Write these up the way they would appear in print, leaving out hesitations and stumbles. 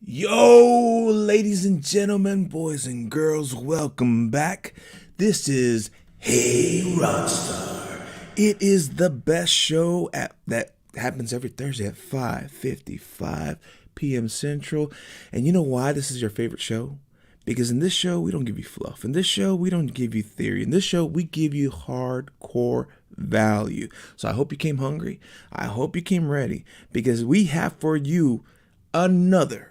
Yo, ladies and gentlemen, boys and girls, welcome back. This is Hey Rockstar. It is the best show that happens every Thursday at 5:55 p.m. Central. And you know why this is your favorite show? Because in this show, we don't give you fluff. In this show, we don't give you theory. In this show, we give you hardcore value. So I hope you came hungry. I hope you came ready because we have for you another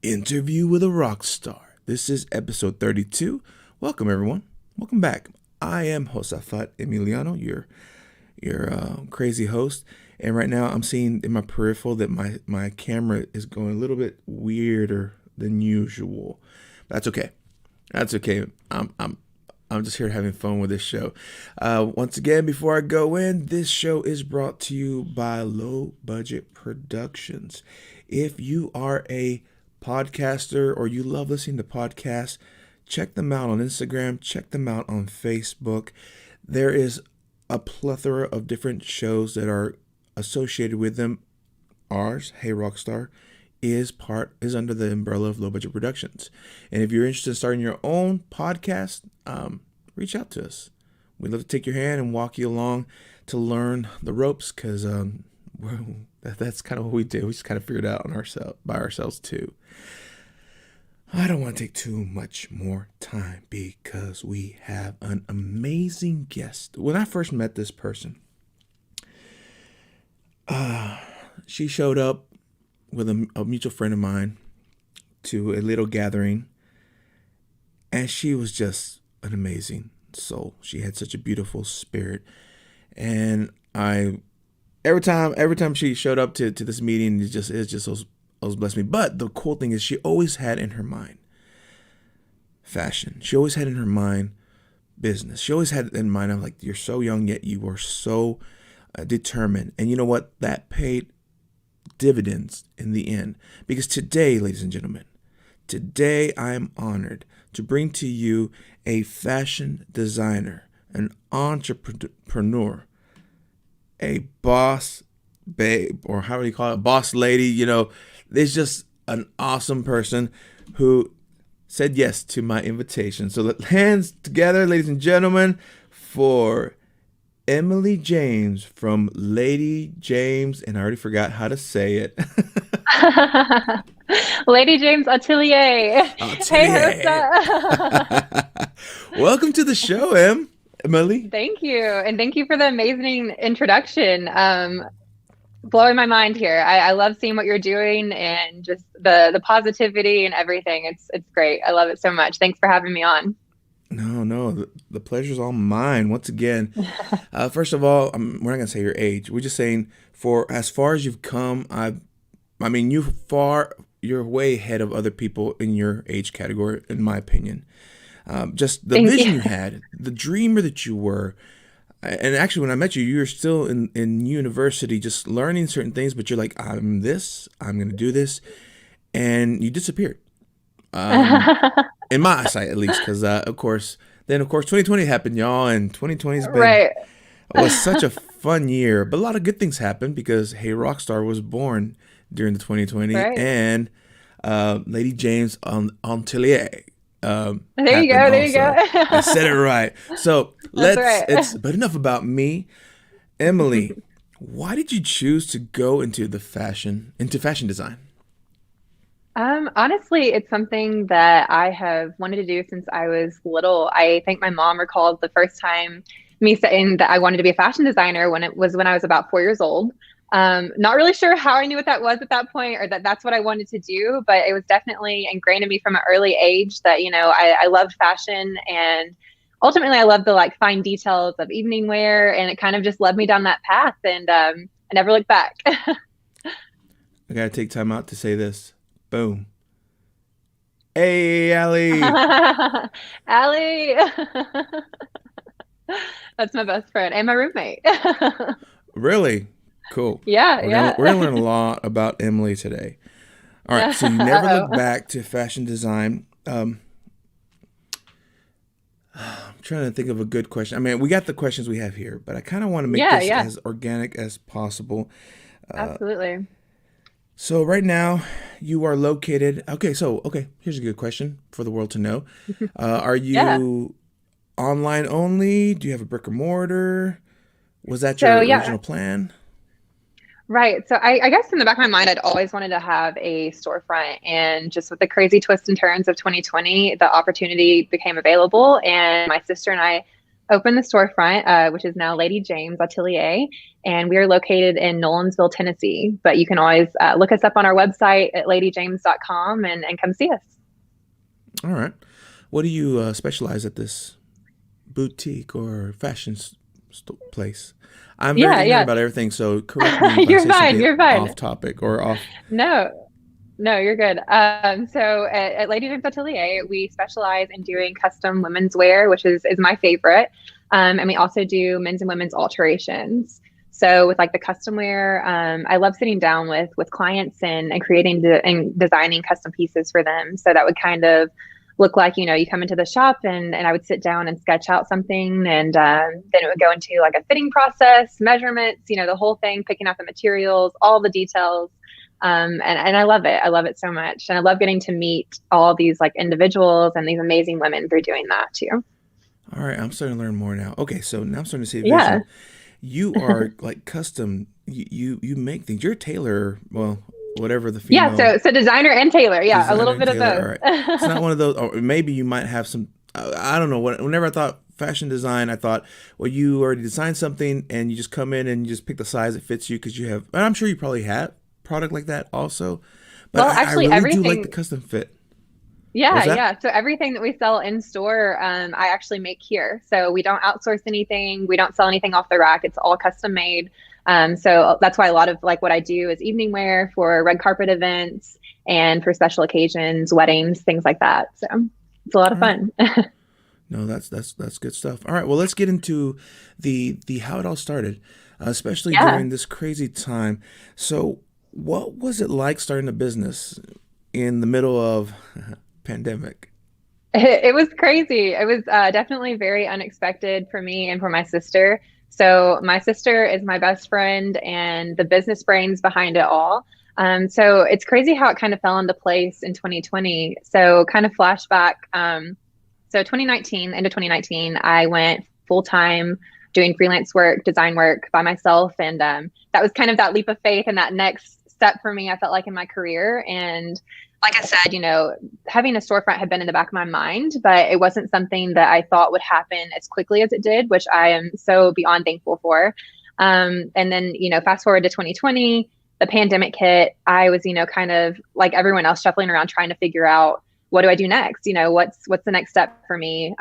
interview with a rock star. This is episode 32. Welcome, everyone. Welcome back. I am Josafat Emiliano, your crazy host. And right now, I'm seeing in my peripheral that my camera is going a little bit weirder than usual. That's okay. That's okay. I'm just here having fun with this show. Once again, before I go in, this show is brought to you by Low Budget Productions. If you are a podcaster or you love listening to podcasts, check them out on Instagram, check them out on Facebook. There is a plethora of different shows that are associated with them. Ours, Hey Rockstar, is under the umbrella of Low Budget Productions. And if you're interested in starting your own podcast, reach out to us. We'd love to take your hand and walk you along to learn the ropes, because that's kind of what we do. We just kind of figured it out by ourselves too. I don't want to take too much more time because we have an amazing guest. When I first met this person, she showed up with a mutual friend of mine to a little gathering, and she was just an amazing soul. She had such a beautiful spirit, and every time she showed up to this meeting, it just always blessed me. But the cool thing is, she always had in her mind fashion. She always had in her mind business. She always had in mind, I'm like, you're so young yet you were so determined. And you know what? That paid dividends in the end. Because today, ladies and gentlemen, today I am honored to bring to you a fashion designer, an entrepreneur, a boss babe, or how do you call it? Boss lady. You know, there's just an awesome person who said yes to my invitation. So let hands together, ladies and gentlemen, for Emily James from Lady James, and I already forgot how to say it. Lady James Atelier. Hey, Atelier. Hosta. Welcome to the show, Emily. Thank you. And thank you for the amazing introduction. Blowing my mind here. I love seeing what you're doing and just the positivity and everything. It's great. I love it so much. Thanks for having me on. No, the pleasure's all mine. Once again, first of all, we're not gonna say your age. We're just saying, for as far as you've come, I mean, you're way ahead of other people in your age category, in my opinion. Just the Thank vision you. you had, the dreamer that you were. And actually, when I met you, you were still in university, just learning certain things, but you're like, I'm going to do this. And you disappeared, in my eyesight, at least, because, of course, 2020 happened, y'all. And 2020's been, Right. was such a fun year. But a lot of good things happened because Hey Rockstar was born during the 2020. Right. And Lady James on Atelier There you happened go. There you also. I go. said it right. So That's right. but enough about me. Emily, why did you choose to go into fashion design? Honestly, it's something that I have wanted to do since I was little. I think my mom recalled the first time me saying that I wanted to be a fashion designer when I was about 4 years old. Not really sure how I knew what that was at that point, or that that's what I wanted to do, but it was definitely ingrained in me from an early age that, I loved fashion, and ultimately I loved the like fine details of evening wear, and it kind of just led me down that path, and I never looked back. I gotta take time out to say this. Boom. Hey, Allie. Allie. That's my best friend and my roommate. Really? Cool. Yeah, We're gonna yeah. learn a lot about Emily today. All right. So you never looked Uh-oh. back to fashion design. I'm trying to think of a good question. I mean, we got the questions we have here, but I kind of want to make Yeah, this yeah, as organic as possible. Uh, absolutely. So right now you are located. Okay, here's a good question for the world to know. Are Yeah. you online only? Do you have a brick and mortar? Was that So your yeah, original plan? right. So I guess in the back of my mind, I'd always wanted to have a storefront, and just with the crazy twists and turns of 2020, the opportunity became available, and my sister and I opened the storefront, which is now Lady James Atelier, and we are located in Nolensville, Tennessee. But you can always look us up on our website at ladyjames.com and come see us. All right. What do you specialize at this boutique or place? I'm very Yeah, ignorant yeah. about everything, so correct me if I You're say fine. something You're fine. off topic or off. No, no, you're good. So at Lady James Atelier, we specialize in doing custom women's wear, which is my favorite. And we also do men's and women's alterations. So with like the custom wear, I love sitting down with clients and creating and designing custom pieces for them. So that would kind of look like, you come into the shop and I would sit down and sketch out something, and then it would go into like a fitting process, measurements, the whole thing, picking out the materials, all the details. And I love it. I love it so much. And I love getting to meet all these like individuals and these amazing women through doing that too. All right, I'm starting to learn more now. Okay, so now I'm starting to see a Yeah. vision. You are like custom. You make things. You're a tailor. Well, whatever the Yeah. female So designer and tailor. Yeah. A designer little and bit of tailor. All right, it's not both. one of those. Or maybe you might have some. I don't know. Whenever I thought fashion design, I thought, well, you already designed something and you just come in and you just pick the size that fits you because you have. And I'm sure you probably have product like that also. But Well, I actually, really do like the everything. custom fit. What Yeah, was that? yeah. So everything that we sell in store, I actually make here. So we don't outsource anything. We don't sell anything off the rack. It's all custom made. So that's why a lot of like what I do is evening wear for red carpet events and for special occasions, weddings, things like that. So it's a lot of All right. fun. No, that's good stuff. All right, well, let's get into the how it all started, especially Yeah. during this crazy time. So, what was it like starting a business in the middle of pandemic? It was crazy. It was definitely very unexpected for me and for my sister. So my sister is my best friend and the business brains behind it all. So it's crazy how it kind of fell into place in 2020. So kind of flashback. So 2019, into 2019, I went full time doing freelance work, design work by myself, and that was kind of that leap of faith and that next step for me. I felt like in my career, and like I said, having a storefront had been in the back of my mind, but it wasn't something that I thought would happen as quickly as it did, which I am so beyond thankful for. And then, fast forward to 2020, the pandemic hit. I was, kind of like everyone else, shuffling around trying to figure out what do I do next? What's the next step for me?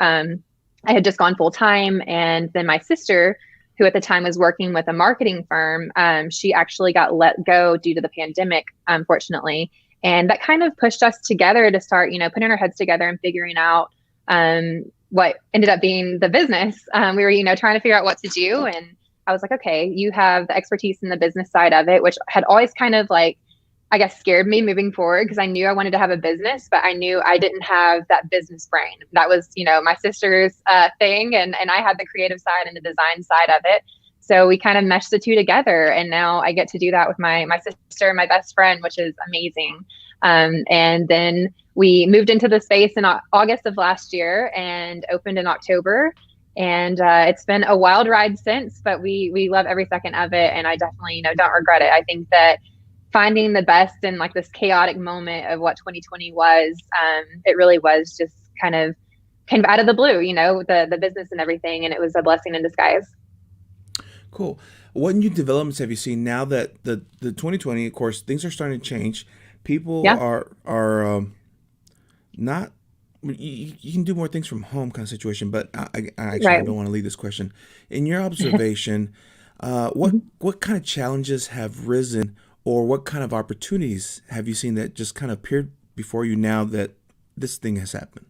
I had just gone full time, and then my sister, who at the time was working with a marketing firm, she actually got let go due to the pandemic, unfortunately. And that kind of pushed us together to start, putting our heads together and figuring out what ended up being the business. We were, trying to figure out what to do. And I was like, okay, you have the expertise in the business side of it, which had always kind of like, I guess, scared me moving forward because I knew I wanted to have a business, but I knew I didn't have that business brain. That was, my sister's thing. And I had the creative side and the design side of it. So we kind of meshed the two together. And now I get to do that with my sister, my best friend, which is amazing. And then we moved into the space in August of last year and opened in October. And it's been a wild ride since, but we love every second of it. And I definitely, don't regret it. I think that finding the best in like this chaotic moment of what 2020 was, it really was just kind of out of the blue, the business and everything. And it was a blessing in disguise. Cool. What new developments have you seen now that the 2020? Of course, things are starting to change. People Yeah. are not. You can do more things from home kind of situation, but I Right. don't want to leave this question. In your observation, what kind of challenges have risen, or what kind of opportunities have you seen that just kind of appeared before you now that this thing has happened?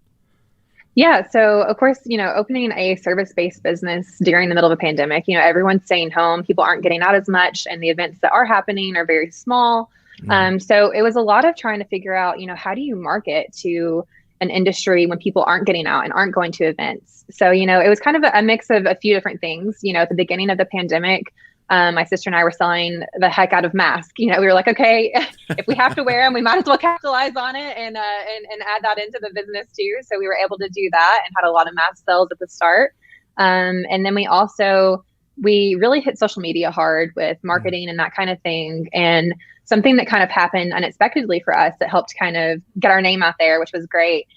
Yeah. So, of course, opening a service-based business during the middle of a pandemic, everyone's staying home. People aren't getting out as much, and the events that are happening are very small. Hmm. So it was a lot of trying to figure out, how do you market to an industry when people aren't getting out and aren't going to events? So, it was kind of a mix of a few different things. At the beginning of the pandemic, My sister and I were selling the heck out of masks. We were like, okay, if we have to wear them, we might as well capitalize on it and add that into the business too. So we were able to do that and had a lot of mask sales at the start. And then we really hit social media hard with marketing and that kind of thing. And something that kind of happened unexpectedly for us that helped kind of get our name out there, which was great.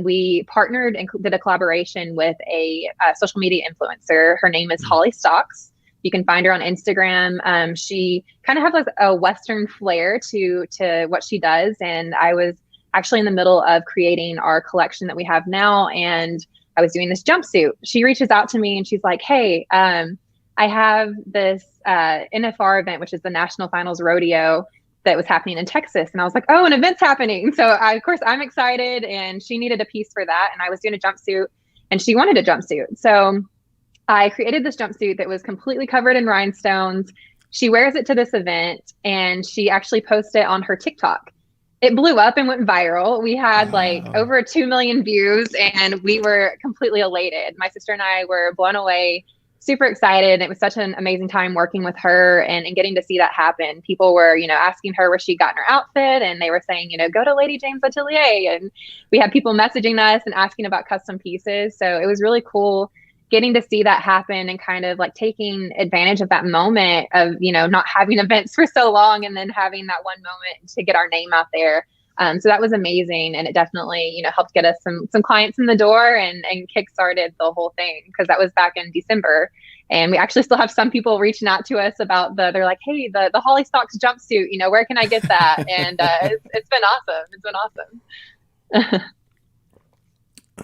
We partnered and did a collaboration with a social media influencer. Her name is Holly Stocks. You can find her on Instagram. She kind of has like a Western flair to what she does. And I was actually in the middle of creating our collection that we have now. And I was doing this jumpsuit. She reaches out to me and she's like, hey, I have this NFR event, which is the National Finals Rodeo that was happening in Texas. And I was like, oh, an event's happening. So of course I'm excited, and she needed a piece for that. And I was doing a jumpsuit and she wanted a jumpsuit. So I created this jumpsuit that was completely covered in rhinestones. She wears it to this event and she actually posted it on her TikTok. It blew up and went viral. We had like over 2 million views and we were completely elated. My sister and I were blown away, super excited. It was such an amazing time working with her and getting to see that happen. People were, asking her where she got in her outfit, and they were saying, go to Lady James Atelier. And we had people messaging us and asking about custom pieces. So it was really cool getting to see that happen and kind of like taking advantage of that moment of, not having events for so long and then having that one moment to get our name out there. So that was amazing. And it definitely, helped get us some clients in the door and kickstarted the whole thing, because that was back in December. And we actually still have some people reaching out to us about they're like, hey, the Holly Stocks jumpsuit, where can I get that? And it's been awesome. It's been awesome.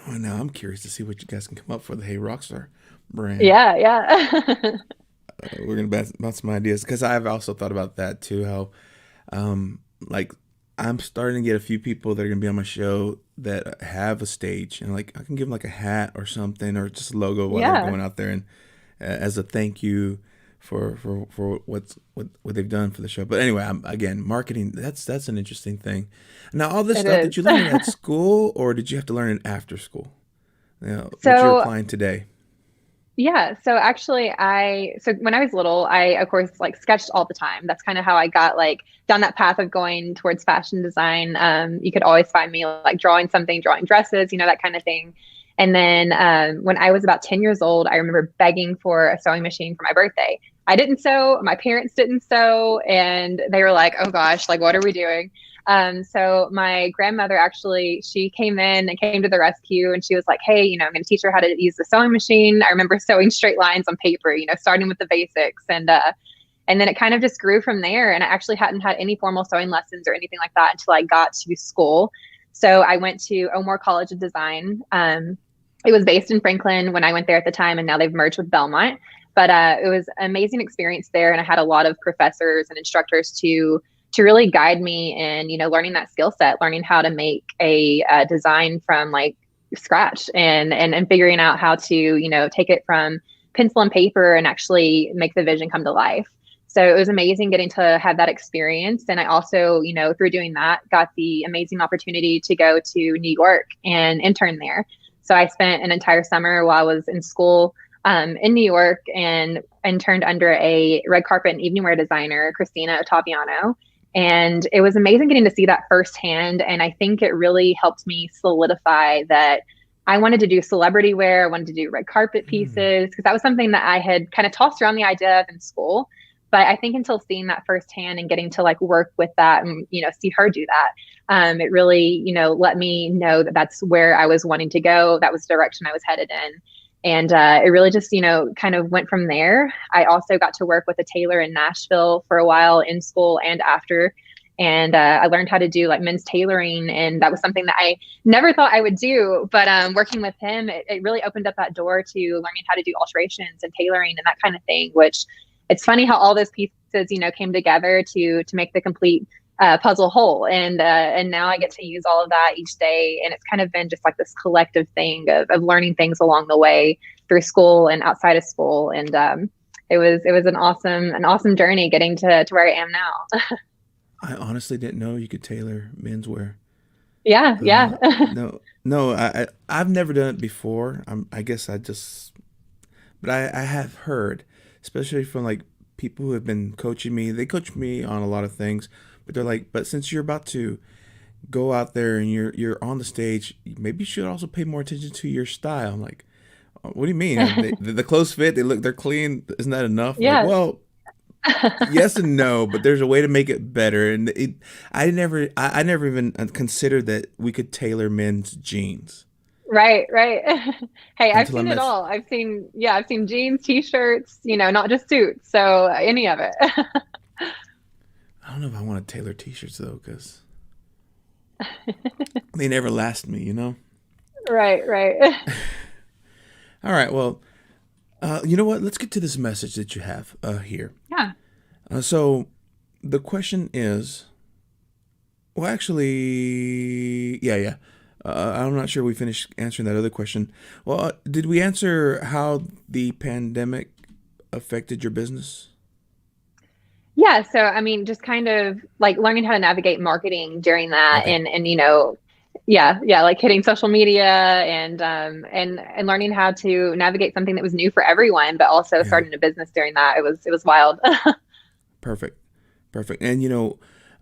Oh, now I'm curious to see what you guys can come up for the Hey Rockstar brand. Yeah. We're gonna bounce some ideas, because I've also thought about that too. How, like, I'm starting to get a few people that are gonna be on my show that have a stage, and like I can give them like a hat or something, or just a logo while they're going out there, and as a thank you for what they've done for the show. But anyway, again, marketing, that's an interesting thing. Now, all this stuff, did you learn it at school, or did you have to learn it after school? What you're applying today. Yeah. So actually so when I was little, I of course like sketched all the time. That's kind of how I got like down that path of going towards fashion design. You could always find me like drawing dresses, that kind of thing. And then when I was about 10 years old, I remember begging for a sewing machine for my birthday. I didn't sew, my parents didn't sew, and they were like, oh gosh, like what are we doing? So my grandmother actually, she came in and came to the rescue, and she was like, hey, I'm going to teach her how to use the sewing machine. I remember sewing straight lines on paper, starting with the basics. And then it kind of just grew from there. And I actually hadn't had any formal sewing lessons or anything like that until I got to school. So I went to Amwar College of Design. It was based in Franklin when I went there at the time, and now they've merged with Belmont. But it was an amazing experience there. And I had a lot of professors and instructors to really guide me in, learning that skill set, learning how to make a design from like scratch and figuring out how to, take it from pencil and paper and actually make the vision come to life. So it was amazing getting to have that experience. And I also, through doing that, got the amazing opportunity to go to New York and intern there. So I spent an entire summer while I was in school in New York and interned under a red carpet and evening wear designer, Christina Ottaviano. And it was amazing getting to see that firsthand. And I think it really helped me solidify that I wanted to do celebrity wear. I wanted to do red carpet pieces, because that was something that I had kind of tossed around the idea of in school. But I think until seeing that firsthand and getting to like work with that and, see her do that, it really, let me know that that's where I was wanting to go. That was the direction I was headed in. And it really just, kind of went from there. I also got to work with a tailor in Nashville for a while in school and after. And I learned how to do like men's tailoring. And that was something that I never thought I would do. But working with him, it really opened up that door to learning how to do alterations and tailoring and that kind of thing, which it's funny how all those pieces, came together to make the complete puzzle whole. And now I get to use all of that each day. And it's kind of been just like this collective thing of learning things along the way through school and outside of school. And it was an awesome journey getting to where I am now. I honestly didn't know you could tailor menswear. Yeah. No, I've never done it before. I guess but I have heard, especially from like people who have been coaching me, they coach me on a lot of things, but they're like, but since you're about to go out there and you're on the stage, maybe you should also pay more attention to your style. I'm like, what do you mean? The clothes fit, they're clean. Isn't that enough? I'm like, Yes. well, yes and no, but there's a way to make it better. And I never even considered that we could tailor men's jeans Right, right. Hey, I've until I seen it met. all. I've seen jeans, t-shirts, not just suits. So any of it. I don't know if I want to tailor t-shirts though, because they never last me, you know? Right, right. All right, well, you know what? Let's get to this message that you have here. Yeah. So the question is, well, actually, yeah. I'm not sure we finished answering that other question. Well, did we answer how the pandemic affected your business? Yeah, so I mean, just kind of like learning how to navigate marketing during that Okay. and yeah, like hitting social media and learning how to navigate something that was new for everyone, but also Yeah. starting a business during that. It was wild. Perfect. Perfect. And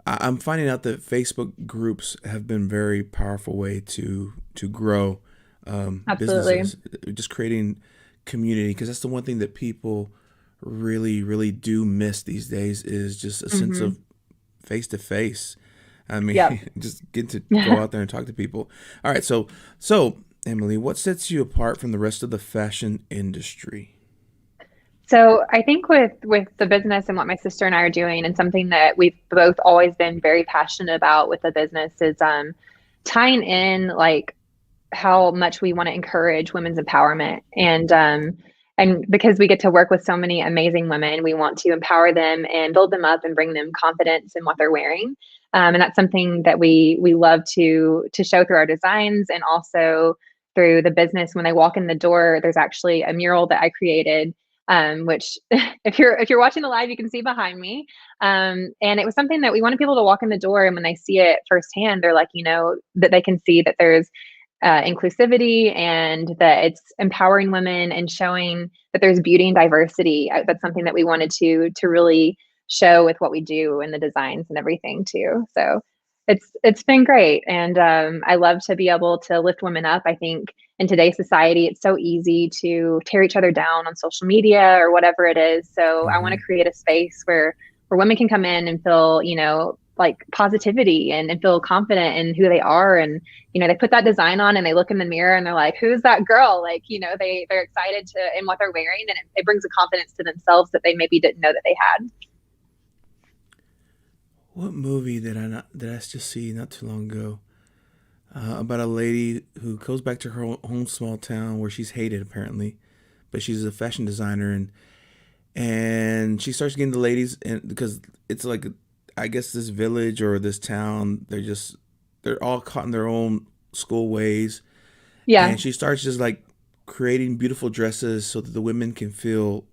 I'm finding out that Facebook groups have been very powerful way to grow Absolutely. businesses, just creating community, because that's the one thing that people really, really do miss these days is just a sense Hmm. of face to face. I mean, Yep. just get to go out there and talk to people. All right, so Emily, what sets you apart from the rest of the fashion industry? So I think with the business and what my sister and I are doing, and something that we've both always been very passionate about with the business is tying in like how much we want to encourage women's empowerment and because we get to work with so many amazing women, we want to empower them and build them up and bring them confidence in what they're wearing. And that's something that we love to show through our designs and also through the business. When they walk in the door, there's actually a mural that I created, which if you're watching the live, you can see behind me. And it was something that we wanted people to walk in the door, and when they see it firsthand, they're like, that they can see that there's inclusivity and that it's empowering women and showing that there's beauty and diversity. That's something that we wanted to really show with what we do and the designs and everything too. So it's been great, and I love to be able to lift women up. I think in today's society, it's so easy to tear each other down on social media or whatever it is. So I want to Hmm. create a space where women can come in and feel, like positivity and feel confident in who they are. And they put that design on and they look in the mirror and they're like, who's that girl? Like, they're excited to in what they're wearing, and it brings a confidence to themselves that they maybe didn't know that they had. What movie did I just see not too long ago? About a lady who goes back to her home small town where she's hated apparently, but she's a fashion designer, and she starts getting the ladies, and because it's like, I guess this village or this town, they're all caught in their own school ways, Yeah. and she starts just like creating beautiful dresses so that the women can feel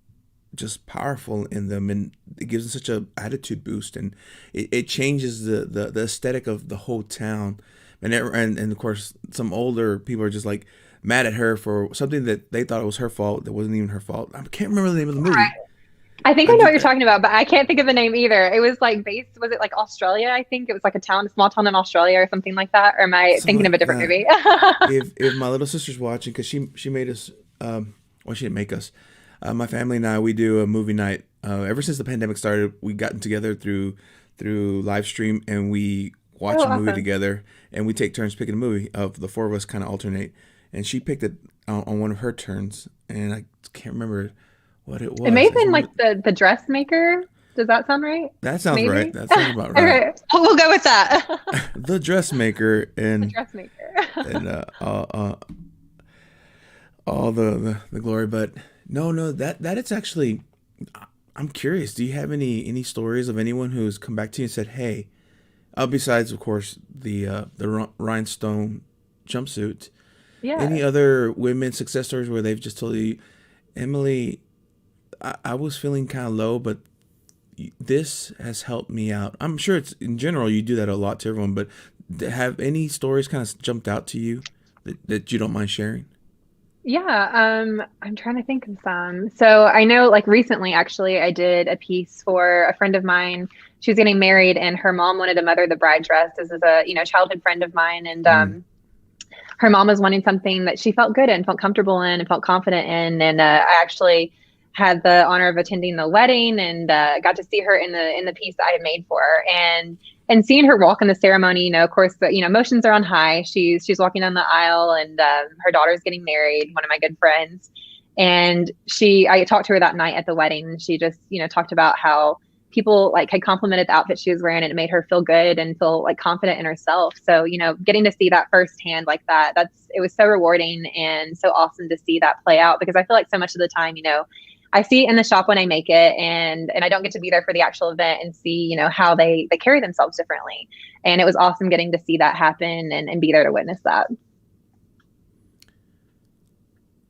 just powerful in them, and it gives them such a attitude boost, and it changes the aesthetic of the whole town. And of course some older people are just like mad at her for something that they thought it was her fault that wasn't even her fault. I can't remember the name of the movie. I think I I know what just you're talking about, but I can't think of the name either. It was like was it like Australia? I think it was like a small town in Australia or something like that. Or am I something thinking of a like different that. movie? If my little sister's watching, because she made us, well, she didn't make us, my family and I, we do a movie night. Ever since the pandemic started, we gotten together through live stream, and we watch Oh, a movie awesome. together, and we take turns picking a movie. Of the four of us, kind of alternate, and she picked it on one of her turns, and I can't remember what it It may was. have It's been one like of, the dressmaker. Does that sound right? that sounds right. Maybe. That sounds about right. Okay, we'll go with that. The dressmaker The and dressmaker. and all the glory, but no, that it's actually. I'm curious. Do you have any stories of anyone who's come back to you and said, "Hey," besides of course the rhinestone jumpsuit, any Yeah. other women success stories where they've just told you, Emily, I was feeling kind of low, but this has helped me out. I'm sure it's in general you do that a lot to everyone, but have any stories kind of jumped out to you that you don't mind sharing? Yeah, I'm trying to think of some. So I know like recently actually I did a piece for a friend of mine. She was getting married and her mom wanted to mother the bride dress. This is a, childhood friend of mine and Mm, her mom was wanting something that she felt good in, felt comfortable in, and felt confident in. And I actually had the honor of attending the wedding and got to see her in the piece I had made for her. And seeing her walk in the ceremony, of course, emotions are on high. She's walking down the aisle, and her daughter's getting married. One of my good friends, and I talked to her that night at the wedding, and she just, talked about how people like had complimented the outfit she was wearing and it made her feel good and feel like confident in herself. So, getting to see that firsthand like that, it was so rewarding and so awesome to see that play out because I feel like so much of the time, I see it in the shop when I make it and I don't get to be there for the actual event and see, how they carry themselves differently. And it was awesome getting to see that happen and be there to witness that.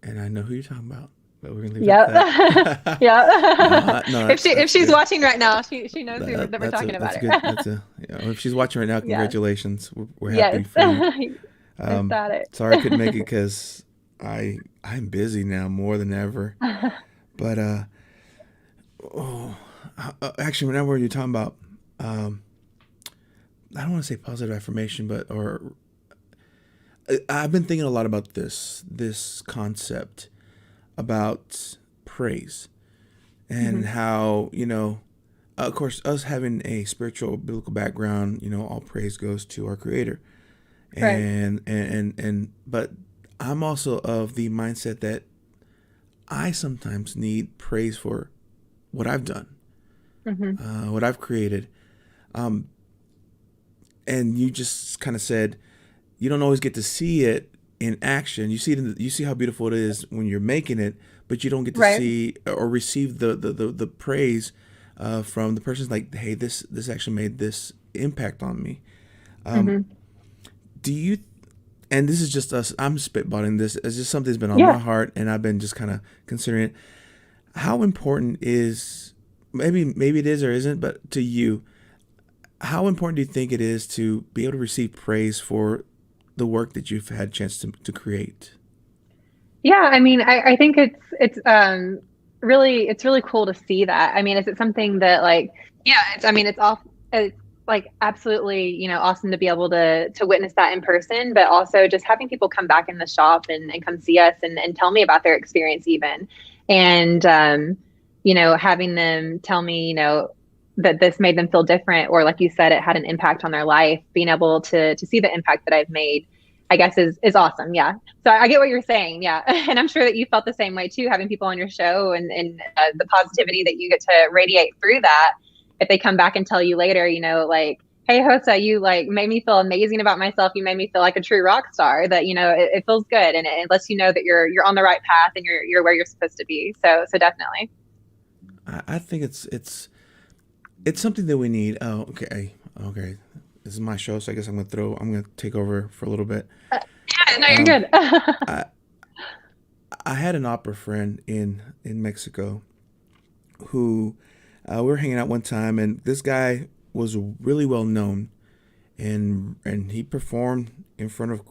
and I know who you're talking about, but we're gonna leave it Yep. at that. Yeah. No, If that's she's good. watching right now, she knows that we're talking about That's a good. her. If she's watching right now, Yeah. congratulations. We're happy Yes. for you. Ecstatic. Sorry I couldn't make it because I'm busy now more than ever. But oh, actually, whenever you're talking about, um, I don't want to say positive affirmation, but or I've been thinking a lot about this concept about praise and Hmm. how of course us having a spiritual biblical background, all praise goes to our Creator, Right. and but I'm also of the mindset that I sometimes need praise for what I've done, Hmm. what I've created. Um, and you just kind of said you don't always get to see it in action. You see it you see how beautiful it is when you're making it, but you don't get to Right. see or receive the praise from the person's like, hey, this actually made this impact on me. Um, Hmm. do you? And this is just us. I'm spitballing this. It's just something that's been on my Yeah. heart, and I've been just kind of considering it. How important is maybe it is or isn't, but to you, how important do you think it is to be able to receive praise for the work that you've had a chance to create? Yeah. I mean, I think it's really cool to see that. I mean, is it something that like, yeah, I mean, it's like absolutely, awesome to be able to witness that in person, but also just having people come back in the shop and come see us and tell me about their experience even. And, having them tell me, that this made them feel different, or like you said, it had an impact on their life, being able to see the impact that I've made, I guess is awesome. Yeah. So I get what you're saying. Yeah. And I'm sure that you felt the same way too, having people on your show and the positivity that you get to radiate through that. If they come back and tell you later, like, hey, Hosa, you like made me feel amazing about myself. You made me feel like a true rock star that, it feels good. And it lets you know that you're on the right path and you're where you're supposed to be. So definitely. I think it's something that we need. Oh, okay. This is my show, so I guess I'm gonna take over for a little bit. Yeah, no, you're Um, good. I I had an opera friend in Mexico who we were hanging out one time, and this guy was really well known, and he performed in front of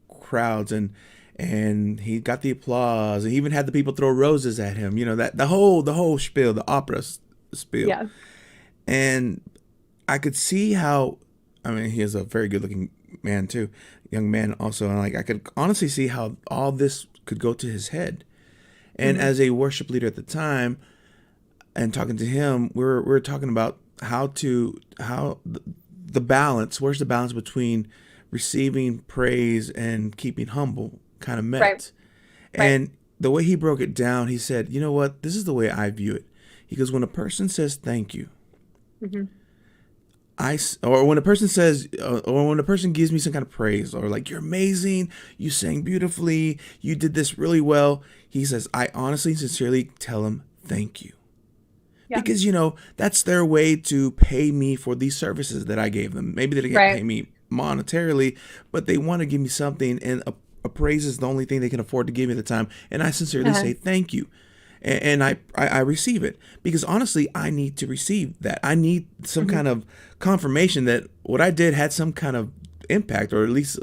crowds, and he got the applause, and he even had the people throw roses at him. That the whole spiel, the opera spiel, Yeah. and I could see how. I mean, he is a very good looking man too, young man also, and like I could honestly see how all this could go to his head. And Hmm. as a worship leader at the time, and talking to him, we were talking about how the balance. Where's the balance between receiving praise and keeping humble? Kind of Right. met. Right. And the way he broke it down, he said, "You know what? This is the way I view it." He goes, "When a person says thank you, Hmm. or when a person says, or when a person gives me some kind of praise, or like you're amazing, you sang beautifully, you did this really well," he says, "I honestly, sincerely tell them thank you." Yeah. Because that's their way to pay me for these services that I gave them. Maybe they can't Right. pay me monetarily, but they want to give me something, and a praise is the only thing they can afford to give me at the time. And I sincerely Uh-huh. say thank you, and I receive it because honestly, I need to receive that. I need some kind of confirmation that what I did had some kind of impact, or at least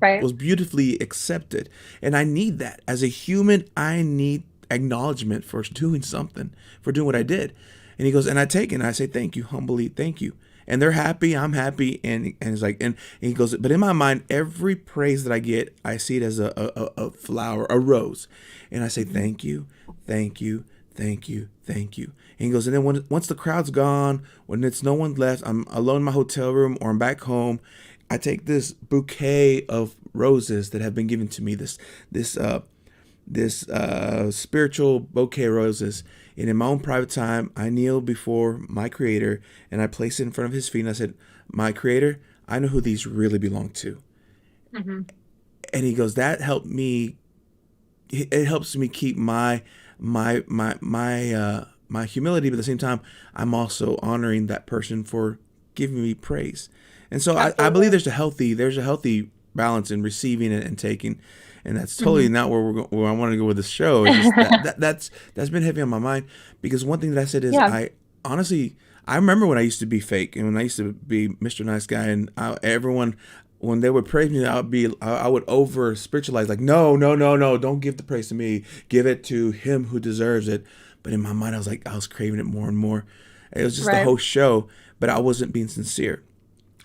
Right. was beautifully accepted. And I need that as a human. I need acknowledgement for doing something, for doing what I did. And he goes, and I take it and I say thank you humbly, thank you. And they're happy, I'm happy, and it's like, and he goes, but in my mind, every praise that I get, I see it as a flower, a rose, and I say thank you, thank you, thank you, thank you. And he goes, and then once the crowd's gone, when it's no one left, I'm alone in my hotel room or I'm back home, I take this bouquet of roses that have been given to me, this spiritual bouquet of roses. And in my own private time, I kneel before my creator and I place it in front of his feet. And I said, my creator, I know who these really belong to. Mm-hmm. And he goes, that helped me. It helps me keep my humility, but at the same time, I'm also honoring that person for giving me praise. And so I believe there's a healthy balance in receiving and taking. And that's totally not where I want to go with this show. It's just that's been heavy on my mind, because one thing that I said is, Yeah. I honestly, I remember when I used to be fake and when I used to be Mr. Nice Guy, and everyone, when they would praise me, I would over spiritualize, like, no, don't give the praise to me, give it to him who deserves it. But in my mind, I was craving it more and more. It was just the Right. whole show, but I wasn't being sincere.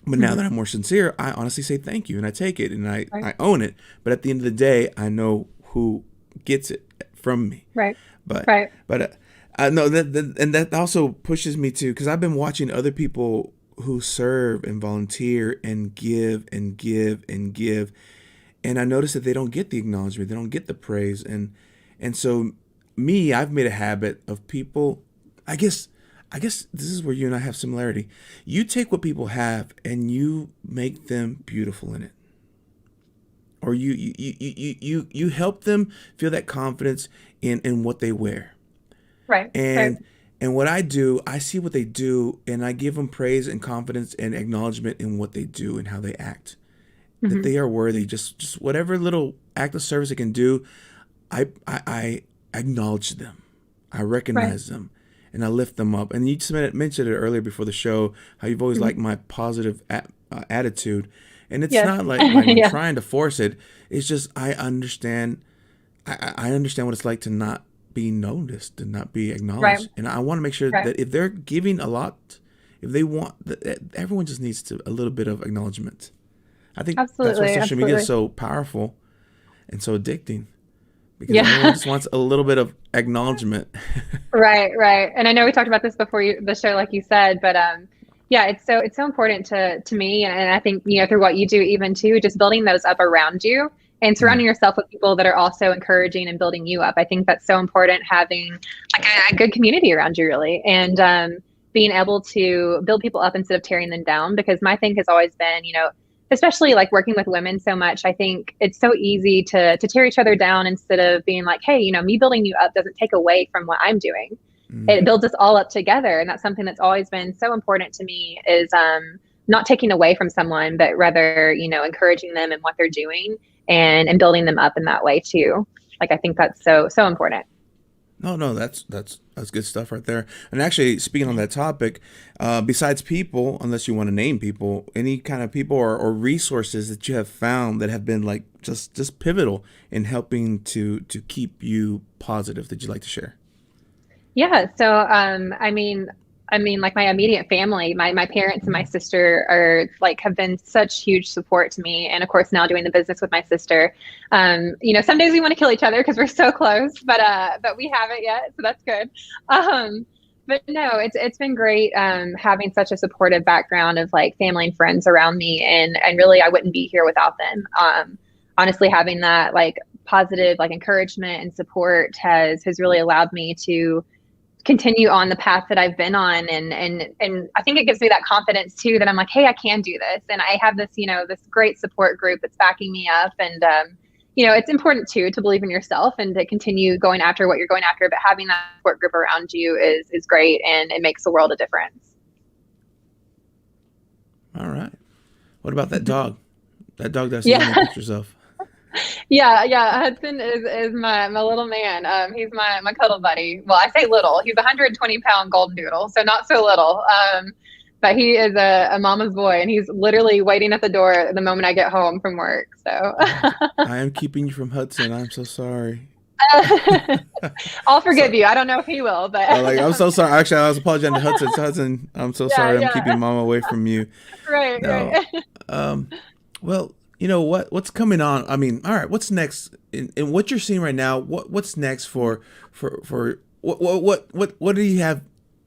But now Mm-hmm. that I'm more sincere, I honestly say thank you and I take it and Right. I own it. But at the end of the day, I know who gets it from me. Right. But Right. I know and that also pushes me to, because I've been watching other people who serve and volunteer and give and give and give, and I notice that they don't get the acknowledgement, they don't get the praise, and so I've made a habit of people. I guess this is where you and I have similarity. You take what people have and you make them beautiful in it, or you help them feel that confidence in what they wear. Right. Right. And what I do, I see what they do, and I give them praise and confidence and acknowledgement in what they do and how they act. That Mm-hmm. they are worthy. Just whatever little act of service they can do, I acknowledge them. I Right. recognize them, and I lift them up. And you just mentioned it earlier before the show, how you've always Mm-hmm. liked my positive attitude, and it's Yes. not like I'm Yeah. trying to force it. It's just I understand. I understand what it's like to not be noticed, to not be Right. acknowledged, and I want to make sure Right. that if they're giving a lot, if they want, everyone just needs a little bit of acknowledgement. I think that's why Absolutely. social media is Absolutely. so powerful and so addicting, because everyone Yeah. just wants a little bit of acknowledgement. Right, right. And I know we talked about this before the show, like you said, but yeah, it's so important to me, and I think through what you do, even too, just building those up around you and Mm, surrounding yourself with people that are also encouraging and building you up. I think that's so important, having like a good community around you, really, and being able to build people up instead of tearing them down. Because my thing has always been, especially like working with women so much, I think it's so easy to tear each other down instead of being like, hey, me building you up doesn't take away from what I'm doing. mm. It builds us all up together, and that's something that's always been so important to me, is not taking away from someone, but rather encouraging them in what they're doing, and building them up in that way too. Like, I think that's so important. No, that's good stuff right there. And actually, speaking on that topic, besides people, unless you want to name people, any kind of people or resources that you have found that have been like just pivotal in helping to keep you positive that you'd like to share? Yeah. So, I mean, like my immediate family, my parents and my sister are like have been such huge support to me, and of course now doing the business with my sister. Some days we want to kill each other because we're so close, but we haven't yet, so that's good. But no, it's been great having such a supportive background of like family and friends around me, and really I wouldn't be here without them. Honestly, having that like positive like encouragement and support has really allowed me to continue on the path that I've been on, and I think it gives me that confidence too, that I'm like, hey, I can do this, and I have this this great support group that's backing me up, and it's important too to believe in yourself and to continue going after what you're going after, but having that support group around you is great, and it makes a world of difference. All right. What about that dog? That dog that I've seen so many Yeah. pictures of. Yeah. Hudson is my little man. He's my cuddle buddy. Well, I say little. He's a 120-pound golden doodle, so not so little. but he is a mama's boy, and he's literally waiting at the door the moment I get home from work. So I am keeping you from Hudson. I'm so sorry. I'll forgive So, you. I don't know if he will, but like, I'm so sorry. Actually, I was apologizing to Hudson. Hudson, I'm so yeah, sorry. I'm yeah, keeping Mom away from you. right, No. right. Um, well, you know what's coming on. I mean, all right. What's next in what you're seeing right now? What's next for what do you have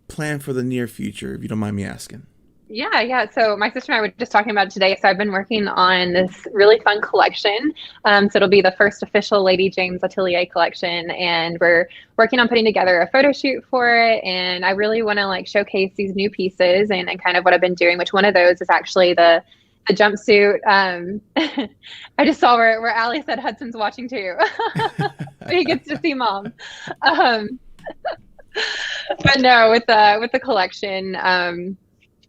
planned for the near future? If you don't mind me asking. Yeah, yeah. So my sister and I were just talking about it today. So I've been working on this really fun collection. So it'll be the first official Lady James Atelier collection, and we're working on putting together a photo shoot for it. And I really want to like showcase these new pieces and kind of what I've been doing. Which one of those is actually the jumpsuit. I just saw where Allie said Hudson's watching too. He gets to see mom. Um, but no, with the collection.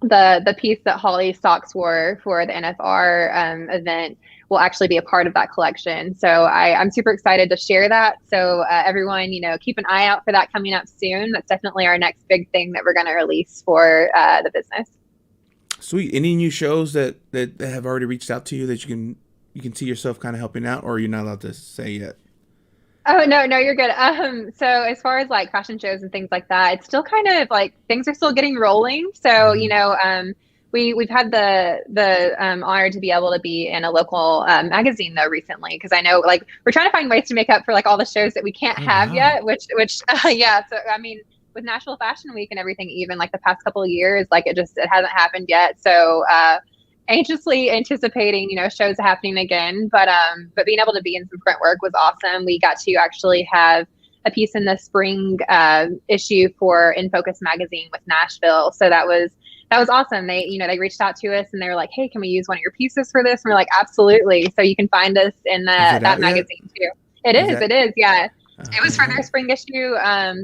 The piece that Holly Stocks wore for the NFR event will actually be a part of that collection. So I'm super excited to share that. So everyone, keep an eye out for that coming up soon. That's definitely our next big thing that we're going to release for the business. Sweet. Any new shows that have already reached out to you that you can see yourself kind of helping out, or you're not allowed to say yet? Oh, no, no, you're good. So as far as like fashion shows and things like that, it's still kind of like things are still getting rolling. So, Hmm. we've had the honor to be able to be in a local magazine though recently, because I know like we're trying to find ways to make up for like all the shows that we can't Oh have wow. yet, which yeah. So I mean, with National Fashion Week and everything, even like the past couple of years, like it hasn't happened yet. So anxiously anticipating, shows happening again. But being able to be in some print work was awesome. We got to actually have a piece in the spring issue for In Focus magazine with Nashville. So that was awesome. They reached out to us and they were like, "Hey, can we use one of your pieces for this?" And we're like, "Absolutely." So you can find us in Is it that out yet? magazine too. It Is is. that It is. Yeah. It was all for their right? spring issue. I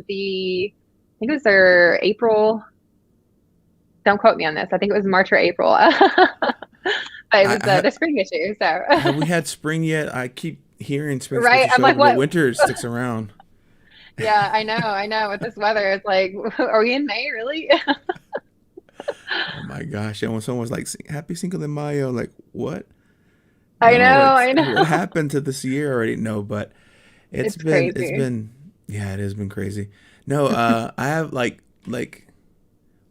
think it was their April. Don't quote me on this. I think it was March or April. But it was I the spring issue. So have we had spring yet? I keep hearing spring's supposed right. to I'm show like, up, but what? winter sticks around. Yeah, I know. I know. With this weather, it's like, are we in May? Really? Oh my gosh! And when someone's like "Happy Cinco de Mayo," like what? I know. No, it's I what know. happened to this year already? No, but It's it's crazy. been yeah, it has been crazy. No, I have like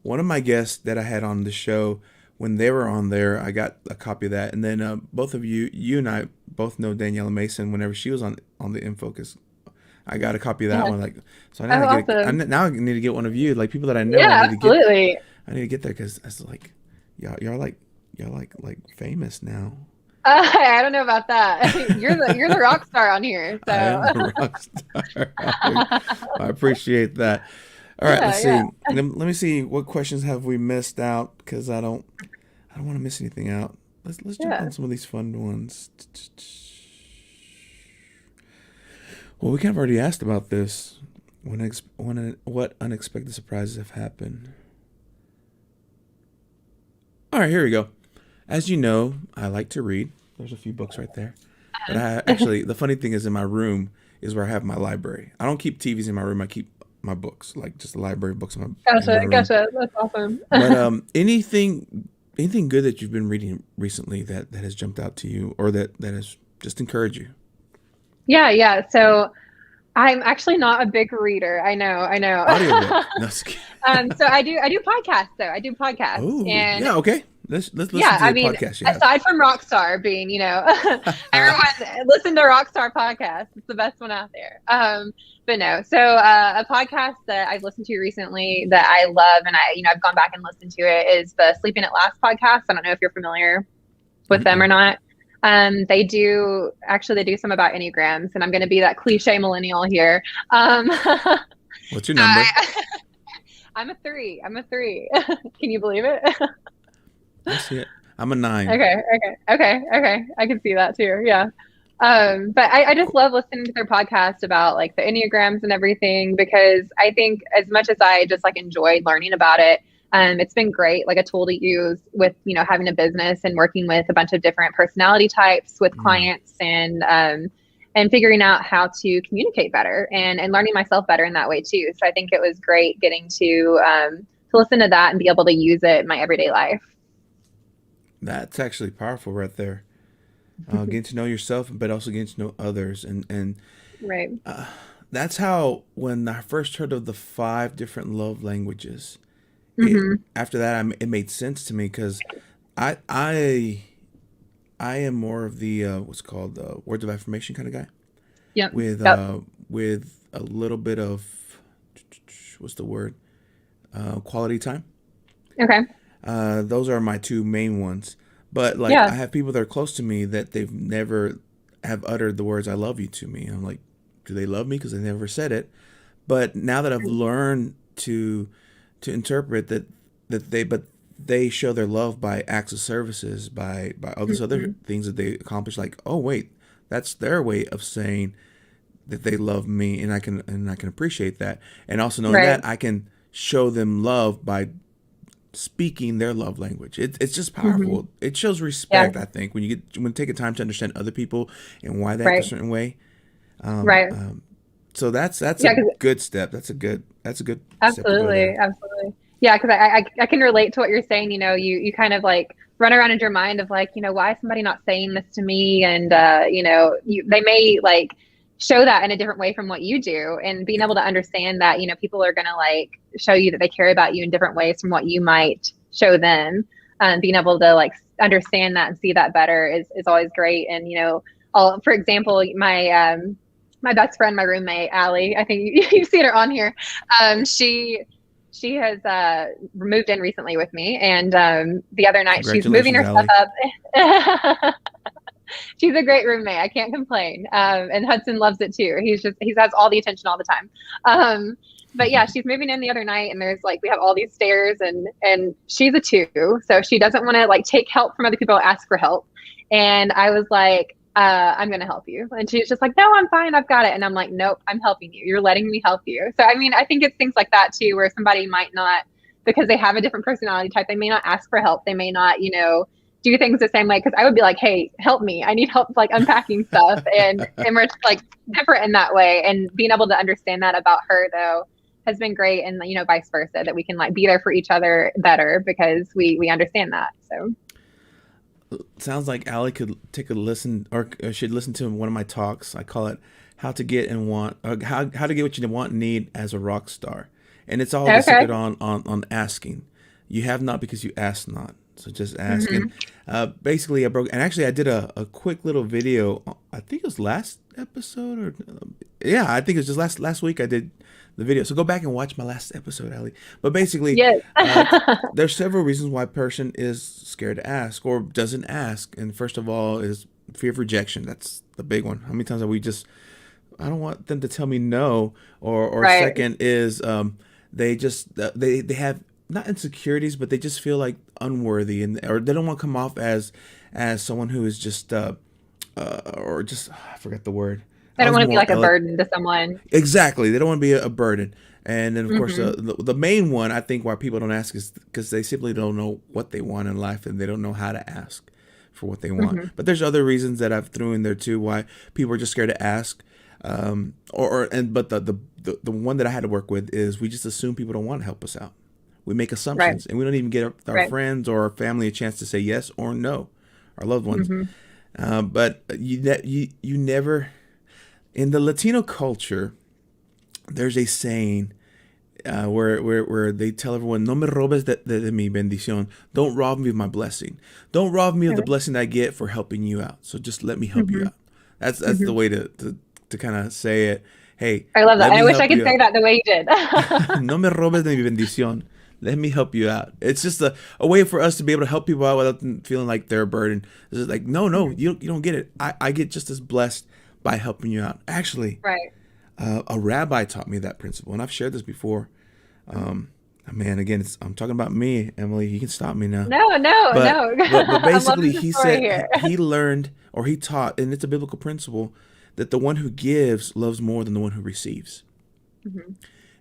one of my guests that I had on the show when they were on there. I got a copy of that, and then both of you and I both know Daniela Mason. Whenever she was on the Infocus, I got a copy of that Yeah. one. Like, so now Oh, I get awesome. now I need to get one of you. Like people that I know, Yeah, absolutely. I need to get there because it's like y'all like famous now. I don't know about that. You're the rock star on here. I So am the rock star. I appreciate that. All right, let's yeah, yeah. see. Let me see what questions have we missed out because I don't want to miss anything out. Let's jump Yeah. on some of these fun ones. Well, we kind of already asked about this. What unexpected surprises have happened? All right, here we go. As you know, I like to read. There's a few books right there. But I actually, the funny thing is, in my room is where I have my library. I don't keep TVs in my room. I keep my books, like just the library books in my Gotcha, room. gotcha. That's awesome. But anything good that you've been reading recently that has jumped out to you, or that has just encouraged you? Yeah, yeah. So I'm actually not a big reader. I know, I know. Audiobook. No, just kidding. So I do podcasts though. I do podcasts, Oh and yeah, okay. Let's listen yeah, to I the mean, podcast you have. aside from Rockstar being, everyone listen to Rockstar podcast. It's the best one out there. But no, so a podcast that I've listened to recently that I love, and I've gone back and listened to it is the Sleeping at Last podcast. I don't know if you're familiar with them or Mm-mm. not. They do some about Enneagrams, and I'm going to be that cliche millennial here. What's your So number? I'm a three. I'm a three. Can you believe it? I see it. I'm a 9. Okay, okay, okay, okay. I can see that too. Yeah. But I just Cool. love listening to their podcast about like the Enneagrams and everything because I think as much as I just like enjoyed learning about it, it's been great, like a tool to use with, having a business and working with a bunch of different personality types with Mm. clients and figuring out how to communicate better and learning myself better in that way too. So I think it was great getting to to listen to that and be able to use it in my everyday life. That's actually powerful right there. Getting to know yourself, but also getting to know others, and Right. that's how when I first heard of the five different love languages, it Hmm. after that it made sense to me because I I I am more of the what's called words of affirmation kind of guy Yep. with Yep. a little bit of what's the word quality time. Okay. Those are my two main ones. But like Yeah. I have people that are close to me that they've never have uttered the words "I love you" to me. I'm like, do they love me? Because they never said it. But now that I've learned to interpret that they show their love by acts of services, by all these other Hmm. things that they accomplish. Like, oh wait, that's their way of saying that they love me, and I can appreciate that. And also knowing Right. that I can show them love by speaking their love language. It's just Hmm. powerful. It shows Yeah. respect. I think when you take a time to understand other people and why they act a Right. certain way. Um, Right. um, so that's a Yeah. 'Cause good step. That's a good step to go absolutely. there. Absolutely. Yeah. Because I can relate to what you're saying. You kind of like run around in your mind of like, why is somebody not saying this to me? And, they may like show that in a different way from what you do. And being able to understand that, people are going to like show you that they care about you in different ways from what you might show them. Being able to like understand that and see that better is always great. And, for example, my best friend, my roommate, Allie, I think you've seen her on here. She has moved in recently with me, and the other night she's moving Congratulations, her stuff Allie. up. She's a great roommate. I can't complain. And Hudson loves it too. He has all the attention all the time. But yeah, she's moving in the other night, and there's like we have all these stairs, and she's a two, so she doesn't want to like take help from other people, ask for help. And I was like, I'm gonna help you, and she's just like, no, I'm fine, I've got it. And I'm like, nope, I'm helping you. You're letting me help you. So I mean, I think it's things like that too, where somebody might not, because they have a different personality type, they may not ask for help. They may not, do things the same way, because I would be like, hey, help me, I need help like unpacking stuff. And we're just like different in that way, and being able to understand that about her though has been great. And vice versa, that we can like be there for each other better because we understand that. So Sounds like Allie could take a listen or should listen to one of my talks. I call it "How to Get and Want," or how to get what you want and need as a rock star, and it's all the okay. secret on asking. You have not because you ask not. So just ask. And Hmm. basically, I broke. And actually, I did a quick little video. I think it was last episode, or yeah, I think it was just last week. I did the video. So go back and watch my last episode, Ali. But basically, Yes. uh, there's several reasons why a person is scared to ask or doesn't ask. And first of all, is fear of rejection. That's the big one. How many times have we just I don't want them to tell me no. Or Right. second is they just they have not insecurities, but they just feel like unworthy, and or they don't want to come off as someone who is just or just I forgot the word. I I don't was want to be more like a burden to someone. exactly. They don't want to be a burden. And then, of course, Hmm. the main one I think why people don't ask is because they simply don't know what they want in life and they don't know how to ask for what they want. Hmm. But there's other reasons that I've threw in there too why people are just scared to ask. But the one that I had to work with is we just assume people don't want to help us out. We make Right. assumptions and we don't even give our Right. friends or our family a chance to say yes or no, our loved ones. Hmm. But you never in the Latino culture. There's a saying where they tell everyone, "No me robes de mi bendición." Don't rob me of my blessing. Don't rob me of the Okay. blessing I get for helping you out. So just let me help you Hmm. out. That's the Hmm. way to kind of say it. Hey, I love that. let I me wish I help could you say out. that the way you did. No me robes de mi bendición. Let me help you out. It's just a way for us to be able to help people out without them feeling like they're a burden. It's just like, no, Mhm. you don't get it. I get just as blessed by helping you out. Actually, Right. a rabbi taught me that principle, and I've shared this before. Um, Man, again, I'm talking about me, Emily. You can stop me now. No, no, But no. but I'm basically, loving the he story said here. he learned or he taught, and it's a biblical principle that the one who gives loves more than the one who receives. Hmm.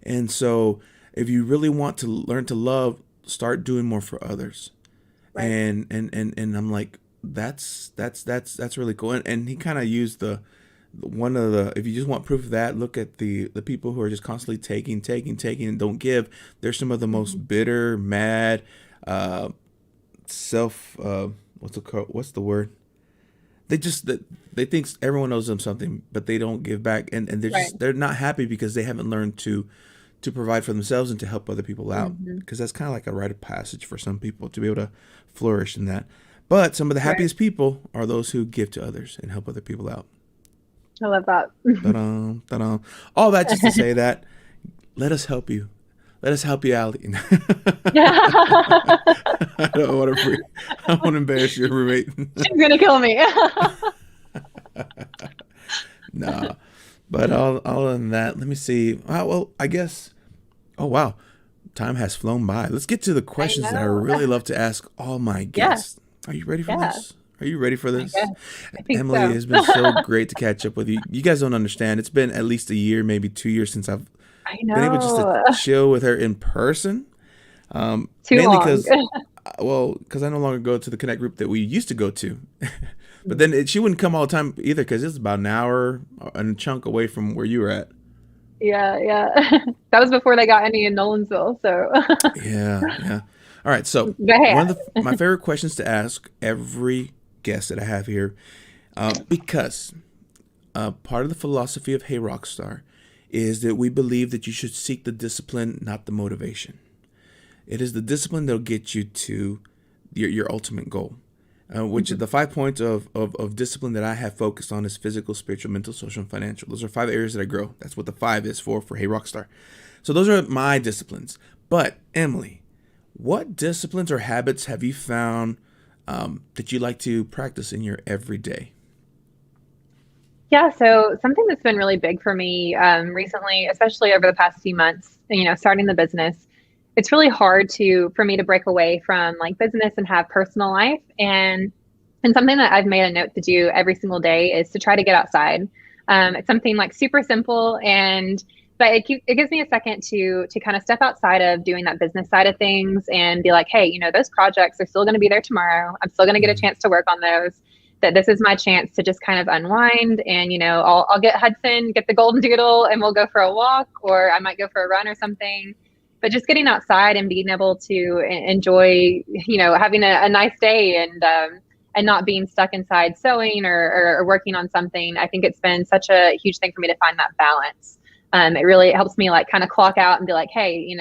And so, if you really want to learn to love, start doing more for others. Right. And I'm like, that's really cool. And he kind of used one of the, if you just want proof of that, look at the people who are just constantly taking and don't give. They're some of the most bitter, mad, uh, self. What's the word? They think everyone owes them something, but they don't give back, and Right. they're not happy because they haven't learned to provide for themselves and to help other people out. Hmm. Because that's kind of like a rite of passage for some people to be able to flourish in that. But some of the Right. happiest people are those who give to others and help other people out. I love that. Ta-da, ta-da. All that just to say that let us help you. Let us help you out. I don't want to. I don't want to embarrass your roommate. She's gonna kill me. Nah, but all than that, let me see. Well, I guess. Oh wow, time has flown by. Let's get to the I questions that I know. really love to ask all my Yeah. guests. Are you ready for Yeah. this? Are you ready for I guess. this? I think Emily, so. it's been so great to catch up with you. You guys don't understand. It's been at least a year, maybe 2 years since I've I been able just to know. chill with her in person. Too Mainly long. because, well, because I no longer go to the Connect group that we used to go to. But then she wouldn't come all the time either because it's about an hour and a chunk away from where you were at. Yeah, yeah. That was before they got any in Nolensville, so Yeah, yeah. All right. So go one ahead. of my favorite questions to ask every guest that I have here, because part of the philosophy of Hey Rockstar is that we believe that you should seek the discipline, not the motivation. It is the discipline that'll get you to your ultimate goal. Which Mhm. the 5 points of discipline that I have focused on is physical, spiritual, mental, social, and financial. Those are 5 areas that I grow. That's what the five is for Hey Rockstar. So those are my disciplines. But Emily, what disciplines or habits have you found that you like to practice in your everyday? Yeah, so something that's been really big for me recently, especially over the past few months, starting the business, it's really hard for me to break away from like business and have personal life. And something that I've made a note to do every single day is to try to get outside. It's something like super simple, but it gives me a second to kind of step outside of doing that business side of things and be like, hey, those projects are still going to be there tomorrow. I'm still going to get a Mm, chance to work on those. That this is my chance to just kind of unwind, and I'll get Hudson, get the golden doodle, and we'll go for a walk, or I might go for a run or something. But just getting outside and being able to enjoy, having a nice day, and not being stuck inside sewing or working on something. I think it's been such a huge thing for me to find that balance. It really helps me like kind of clock out and be like, hey,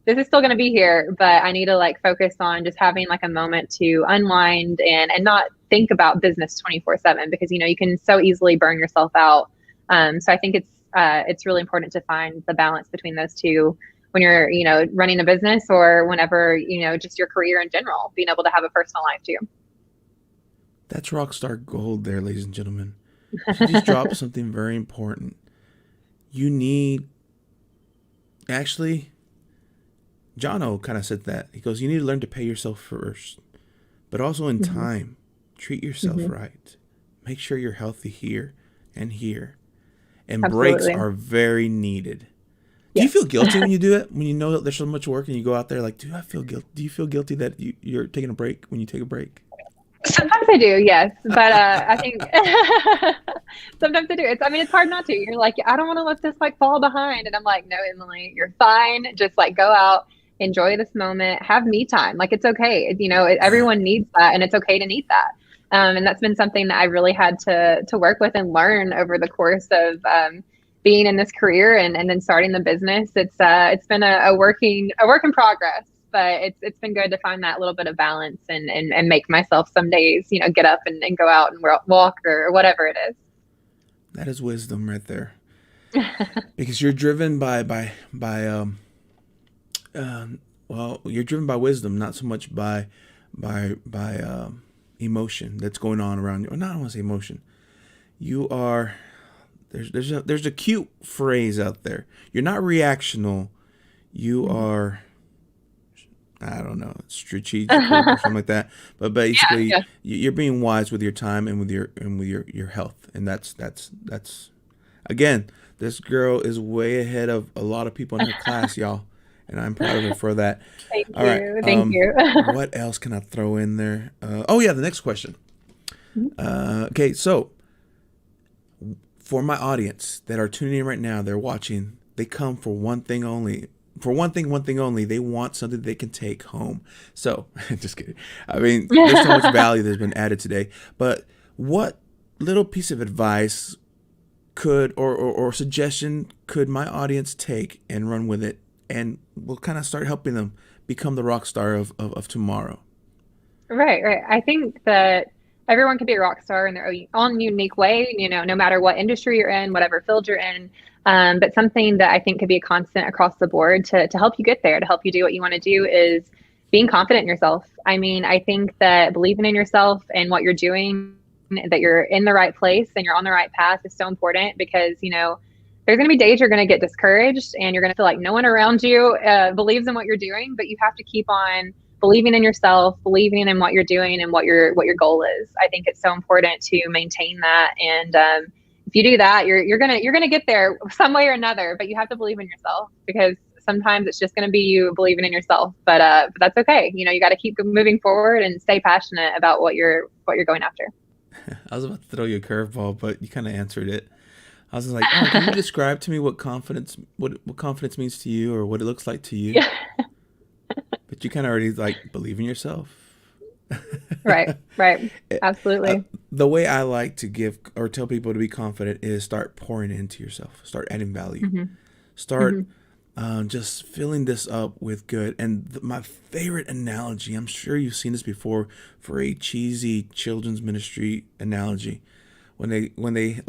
this is still going to be here, but I need to like focus on just having like a moment to unwind and not think about business 24/7, because you can so easily burn yourself out. So I think it's really important to find the balance between those two when you're running a business, or whenever just your career in general, being able to have a personal life too. that's Rockstar Gold there, ladies and gentlemen. She just dropped something very important. You need, actually, Jono kind of said that. He goes, you need to learn to pay yourself first, but also in Hmm. time. Treat yourself Hmm. right. Make sure you're healthy here and here. And breaks Absolutely. are very needed. Do you Yes. feel guilty when you do it? When you know that there's so much work and you go out there like, do I feel guilt? Do you feel guilty that you're taking a break when you take a break? Sometimes I do, yes, but I think sometimes I do. It's hard not to. You're like, I don't want to let this like fall behind, and I'm like, no, Emily, you're fine. Just like go out, enjoy this moment, have me time. Like it's okay. Yeah, Everyone needs that, and it's okay to need that. And that's been something that I really had to work with and learn over the course of being in this career, and then starting the business. It's been a work in progress, but it's been good to find that little bit of balance, and make myself some days, get up and go out and walk, or whatever it that is wisdom right there. is. Because you're driven um, well, you're driven by wisdom, not so much by emotion that's going on around you. Or not, I don't want to say emotion. You are there's a cute phrase out there. You're not reactional. You Mhm. are, I don't know, strategical or something like that. But Yeah, basically, yeah. you're being wise with your time and with your health, and that's again, this girl is way ahead of a lot of people in her class, y'all, and I'm proud of her for that. Thank All right, you. Thank you. what else can I throw in there? Oh yeah, the next question. Okay, so for my audience that are tuning in right now, they're watching, they come for one thing only. For one thing only, they want something they can take home. So, just kidding. I mean, there's so much value that's been added today. But what little piece of advice could or suggestion could my audience take and run with it, and we'll kind of start helping them become the rock star of tomorrow? Right, right. I think that everyone can be a rock star in their own unique way, no matter what industry you're in, whatever field you're in. But something that I think could be a constant across the board to help you get there, to help you do what you want to do, is being confident in yourself. I mean, I think that believing in yourself and what you're doing, that you're in the right place and you're on the right path, is so important, because, there's going to be days you're going to get discouraged and you're going to feel like no one around you believes in what you're doing, but you have to keep on believing in yourself, believing in what you're doing and what your goal is. I think it's so important to maintain that. And if you do that, you're gonna get there some way or another. But you have to believe in yourself, because sometimes it's just gonna be you believing in yourself. But that's okay. You got to keep moving forward and stay passionate about what you're going after. I was about to throw you a curveball, but you kind of answered it. I was like, oh, can you describe to me what confidence means to you, or what it looks like to you? Yeah. But you kind of already believe in yourself. Right. Absolutely. The way I like to give or tell people to be confident is start pouring into yourself, start adding value, start just filling this up with good. And my favorite analogy, I'm sure you've seen this before, for a cheesy children's ministry analogy, when they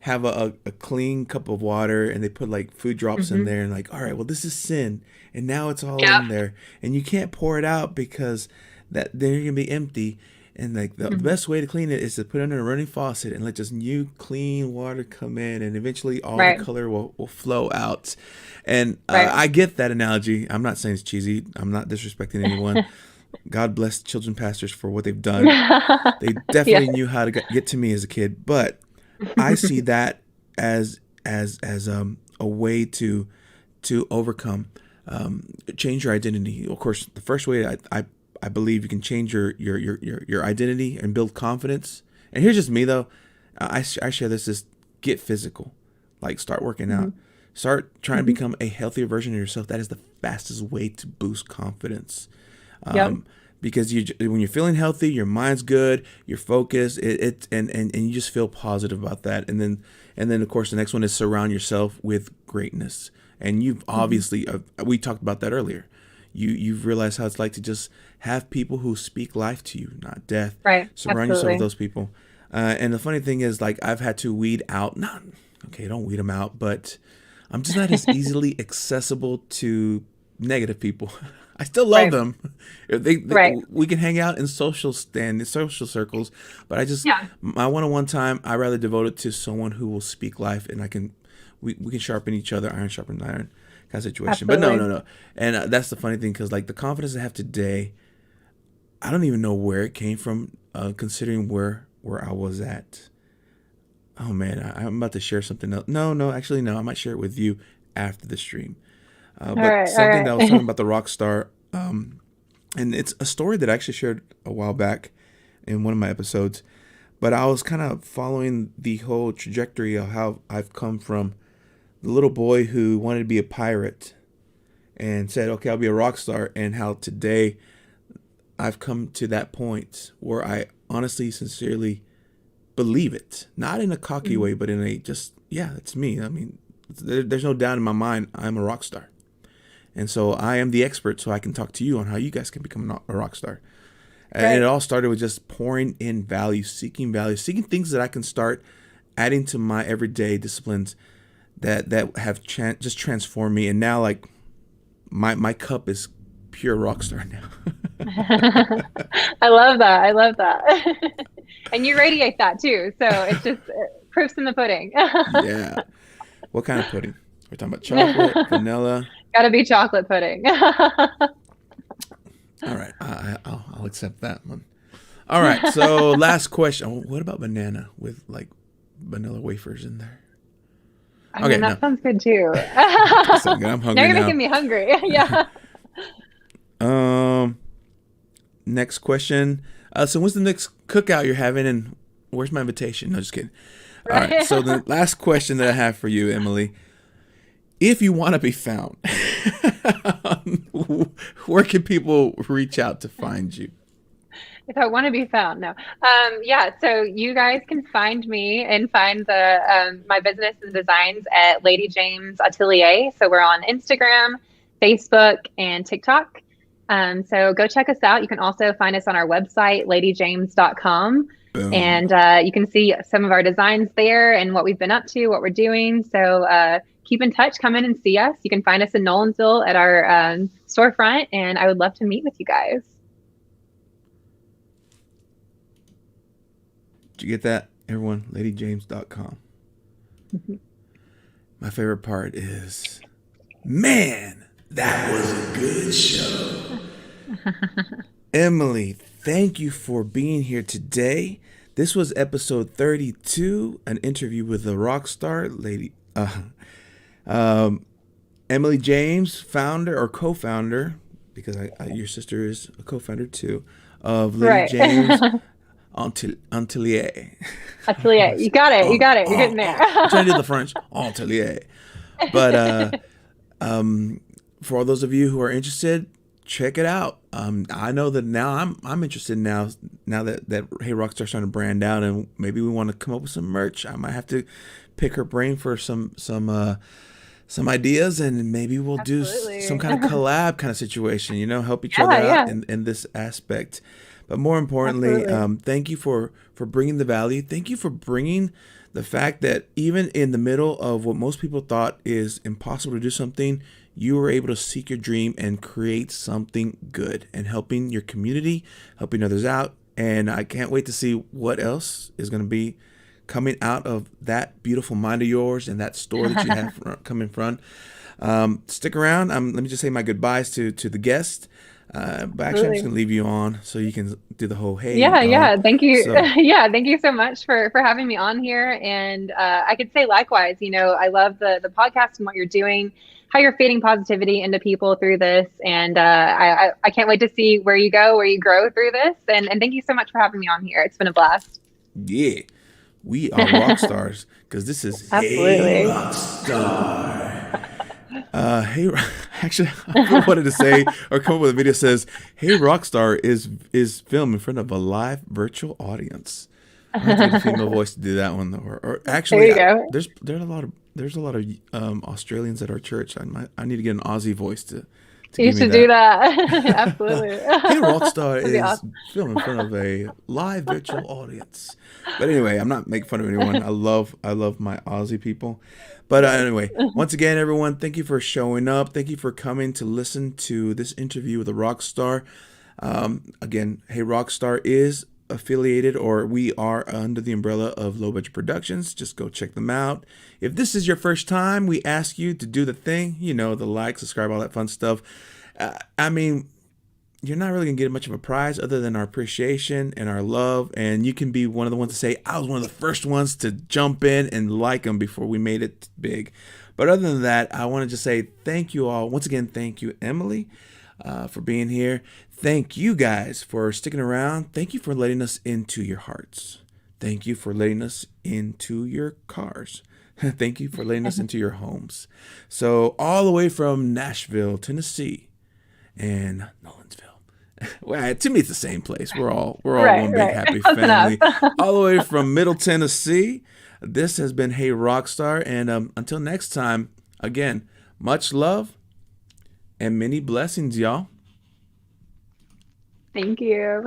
have a clean cup of water and they put food drops in there, and all right, well, this is sin, and now it's all in there, and you can't pour it out because that then you're gonna be empty. And the best way to clean it is to put it under a running faucet and let just new clean water come in, and eventually all the color will flow out. And I get that analogy. I'm not saying it's cheesy. I'm not disrespecting anyone. God bless children pastors for what they've done. They definitely knew how to get to me as a kid, but I see that as a way to overcome, change your identity. Of course, the first way I believe you can change your identity and build confidence. And here's just me though. I share this is get physical, start working out, start trying to become a healthier version of yourself. That is the fastest way to boost confidence. Because when you're feeling healthy, your mind's good, you're focused, and you just feel positive about that. And then of course the next one is surround yourself with greatness. And you've obviously we talked about that earlier. You've realized how it's like to just have people who speak life to you, not death. Right. Surround yourself with those people. And the funny thing is, I've had to weed out. Don't weed them out, but I'm just not as easily accessible to negative people. I still love them. We can hang out in social circles, but my one-on-one time, I rather devote it to someone who will speak life, and we can sharpen each other, iron sharpens iron kind of situation. Absolutely. But no. And that's the funny thing, because the confidence I have today, I don't even know where it came from, considering where I was at. Oh man, I'm about to share something else. No, actually no, I might share it with you after the stream. But something that I was talking about the Rockstar, and it's a story that I actually shared a while back in one of my episodes, but I was kind of following the whole trajectory of how I've come from the little boy who wanted to be a pirate and said, okay, I'll be a rock star, and how today I've come to that point where I honestly, sincerely believe it, not in a cocky way, but in a it's me. I mean, there's no doubt in my mind, I'm a rock star. And so I am the expert, so I can talk to you on how you guys can become a rock star. And it all started with just pouring in value, seeking things that I can start adding to my everyday disciplines that have just transformed me. And now, my cup is pure rock star now. I love that. And you radiate that too. So it's just proofs in the pudding. Yeah. What kind of pudding? We're talking about chocolate, vanilla. Gotta be chocolate pudding. All right, I'll accept that one. All right, so last question. What about banana with vanilla wafers in there? I mean, that sounds good too. So good. I'm hungry now. You're now. making me hungry. Yeah. Next question. So what's the next cookout you're having, and Where's my invitation? No, just kidding. All right. Right. So the last question that I have for you, Emily, if you want to be found, where can people reach out to find you? If I want to be found, no. Yeah, so you guys can find me and find the my business and designs at Lady James Atelier. So we're on Instagram, Facebook, and TikTok. So go check us out. You can also find us on our website, ladyjames.com. Boom. And you can see some of our designs there and what we've been up to, what we're doing. So keep in touch, come in and see us. You can find us in Nolensville at our storefront, and I would love to meet with you guys. Did you get that, everyone? LadyJames.com. My favorite part is, man, that was a good show. Emily, thank you for being here today. This was episode 32, an interview with the Rockstar lady, Emily James, founder or co-founder, because your sister is a co-founder too, of Lady Right. James Atelier. Atelier. You got it. You got it. You're getting there. I'm trying to do the French. Atelier. But for all those of you who are interested, check it out. I know that now I'm interested now that Hey Rockstar's trying to brand out, and maybe we want to come up with some merch. I might have to pick her brain for some ideas, and maybe we'll Absolutely. do some kind of collab kind of situation, help each other out in this aspect. But more importantly, thank you for bringing the value. Thank you for bringing the fact that even in the middle of what most people thought is impossible to do something, you were able to seek your dream and create something good and helping your community, helping others out. And I can't wait to see what else is going to be coming out of that beautiful mind of yours and that store that you have coming front. Stick around. Let me just say my goodbyes to the guest. But actually, I'm just gonna leave you on so you can do the whole hey. Yeah. Thank you. So, Yeah, thank you so much for having me on here. And I could say likewise. I love the podcast and what you're doing, how you're feeding positivity into people through this. And I can't wait to see where you go, where you grow through this. And thank you so much for having me on here. It's been a blast. yeah, we are rock stars because this is Absolutely. Hey Rockstar. Hey, actually, I wanted to say or come up with a video that says, "Hey Rockstar is filmed in front of a live virtual audience." I have to get a female voice to do that one, or actually, There you go. there's a lot of Australians at our church. I need to get an Aussie voice to You give me should that. do that. Absolutely. Hey Rockstar That'd be is awesome. filmed in front of a live virtual audience. But anyway, I'm not making fun of anyone. I love my Aussie people. But anyway, once again, everyone, thank you for showing up. Thank you for coming to listen to this interview with a rock star. Again, Hey Rockstar is affiliated, or we are under the umbrella of Low Budget Productions. Just go check them out. If this is your first time, we ask you to do the thing, the like, subscribe, all that fun stuff. You're not really gonna get much of a prize other than our appreciation and our love, and you can be one of the ones to say, I was one of the first ones to jump in and like them before we made it big. But other than that, I want to just say thank you all. Once again, thank you, Emily, for being here. Thank you guys for sticking around. Thank you for letting us into your hearts. Thank you for letting us into your cars. Thank you for letting us into your homes. So all the way from Nashville, Tennessee, and Nolensville. Well, to me, it's the same place. We're all one big happy family. All the way from Middle Tennessee. This has been Hey Rockstar, and until next time, again, much love and many blessings, y'all. Thank you.